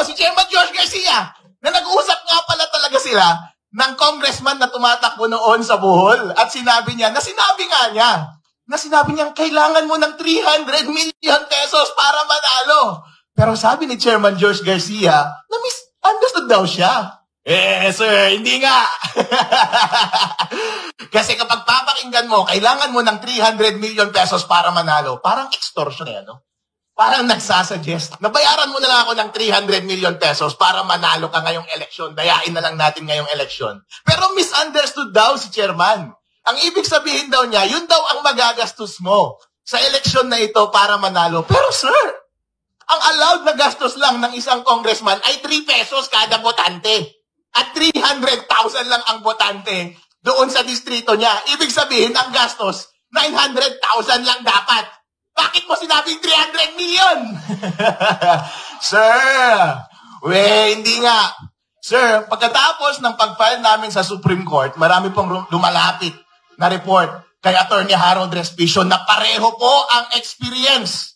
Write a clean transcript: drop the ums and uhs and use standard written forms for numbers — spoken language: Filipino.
si Chairman George Garcia, na nag-uusap nga pala talaga sila ng congressman na tumatakbo noon sa Bohol. At sinabi niya, na sinabi niya, kailangan mo ng 300 million pesos para manalo. Pero sabi ni Chairman George Garcia, na misunderstood daw siya. Sir, hindi nga. Kasi kapag papakinggan mo, kailangan mo ng 300 million pesos para manalo. Parang extortion yan, no? Parang nagsasuggest. Nabayaran mo na lang ako ng 300 million pesos para manalo ka ngayong eleksyon. Dayain na lang natin ngayong eleksyon. Pero misunderstood daw si Chairman. Ang ibig sabihin daw niya, yun daw ang magagastos mo sa eleksyon na ito para manalo. Pero sir, ang allowed na gastos lang ng isang congressman ay 3 pesos kada botante. At 300,000 lang ang botante doon sa distrito niya. Ibig sabihin, ang gastos, 900,000 lang dapat. Bakit mo sinabing 300 million? Sir, hindi nga. Sir, pagkatapos ng pag-file namin sa Supreme Court, marami pong lumalapit na report kay Attorney Harold Respicio na pareho po ang experience